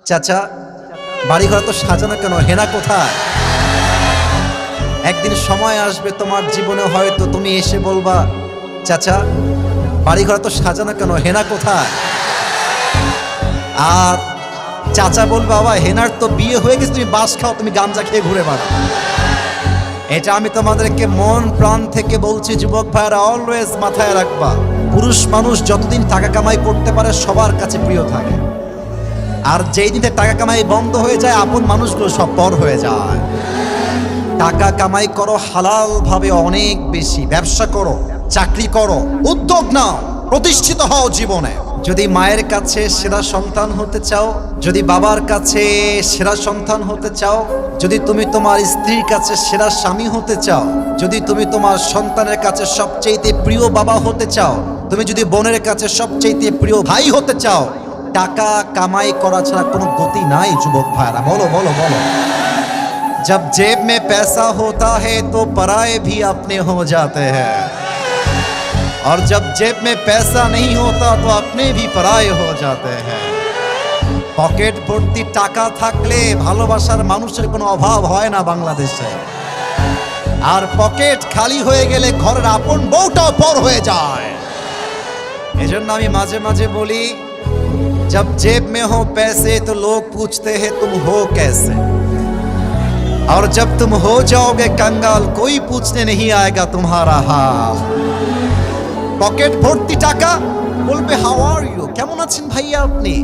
চাচা বাড়িঘর তো সাজানো কেন, হেনা কোথায়? একদিন সময় আসবে তোমার জীবনে, হয়তো তুমি এসে বলবা চাচা বাড়িঘর তো সাজানো কেন, হেনা কোথায়? আর চাচা বলবে বাবা হেনার তো বিয়ে হয়ে গেছে, তুমি বাস খাও, তুমি গাঞ্জা খেয়ে ঘুরে বেড়াও। এটা আমি তোমাদেরকে মন প্রাণ থেকে বলছি যুবক ভাইরা, অলওয়েজ মাথায় রাখবা, পুরুষ মানুষ যতদিন টাকা কামাই করতে পারে সবার কাছে প্রিয় থাকে, আর যেই দিনে টাকা কামাই বন্ধ হয়ে যায় আপন মানুষগুলো সব পর হয়ে যায়। টাকা কামাই করো হালাল ভাবে, অনেক বেশি ব্যবসা করো, চাকরি করো, উদ্যোগ নাও, প্রতিষ্ঠিত হও জীবনে। যদি মায়ের কাছে সেরা সন্তান হতে চাও, যদি বাবার কাছে সেরা সন্তান হতে চাও, যদি তুমি তোমার স্ত্রীর কাছে সেরা স্বামী হতে চাও, যদি তুমি তোমার সন্তানের কাছে সবচেয়ে প্রিয় বাবা হতে চাও, তুমি যদি বোনের কাছে সবচেয়ে প্রিয় ভাই হতে চাও, টাকা কামাই করা ছাড়া কোনো গতি নাই যুবক ভাইরা। বলো বলো বলো। जब जेब में पैसा होता है तो पराये भी अपने हो जाते हैं, और जब जेब में पैसा नहीं होता तो अपने भी पराये हो जाते हैं। পকেট ভর্তি টাকা থাকলে ভালোবাসার মানুষের কোনো অভাব হয় না বাংলাদেশে, আর পকেট খালি হয়ে গেলে ঘরের আপন বউটাও পর হয়ে যায়। এজন্য আমি মাঝে মাঝে বলি, जब जेब में हो पैसे तो लोग पूछते हैं तुम हो कैसे, और जब तुम हो जाओगे कंगाल कोई पूछने नहीं आएगा तुम्हारा हाल। पॉकेट भर्ती टाका बोलबे हाउ आर यू, কেমন আছেন ভাইয়া আপনি,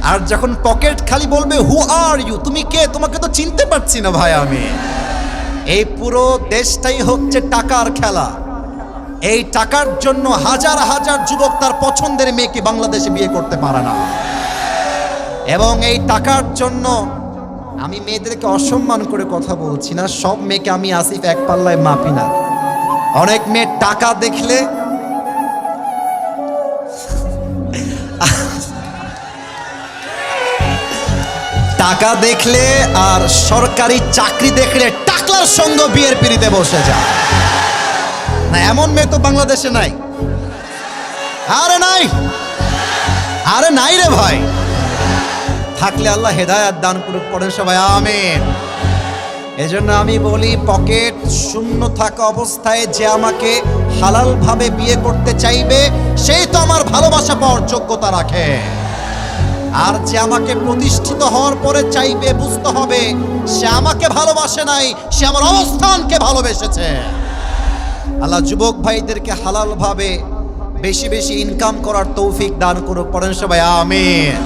আর যখন পকেট খালি বলবে হু আর ইউ, তুমি কে, তোমাকে তো চিনতে পারছি না ভাই আমি। এই পুরো দেশটাই হচ্ছে টাকার খেলা। এই টাকার জন্য হাজার হাজার যুবক তার পছন্দের মেয়েকে বাংলাদেশে বিয়ে করতে পারে না, এবং এই টাকার জন্য আমি মেয়েদেরকে অসম্মান করে কথা বলছি না, সব মেয়েকে আমি আসিফ এক পাল্লায় মাপি না। অনেক মেয়ে টাকা দেখলে টাকা দেখলে আর সরকারি চাকরি দেখলে টাকলার সঙ্গে বিয়ের পিড়িতে বসে যায় না, এমন মেয়ে তো বাংলাদেশে নাই। আরে নাই, আরে নাই রে ভাই। থাকলে আল্লাহ হেদায়েত দান করুক, পড়েন সবাই আমিন। এজন্য আমি বলি, পকেট শূন্য থাকা অবস্থায় যে আমাকে হালাল ভাবে বিয়ে করতে চাইবে সেই তো আমার ভালোবাসা পাওয়ার যোগ্যতা রাখে, আর যে আমাকে প্রতিষ্ঠিত হওয়ার পরে চাইবে বুঝতে হবে সে আমাকে ভালোবাসে নাই, সে আমার অবস্থানকে ভালোবেসেছে। আল্লাহ যুবক ভাইদেরকে হালাল ভাবে বেশি বেশি ইনকাম করার তৌফিক দান করুক, পড়েন সবাই আমিন।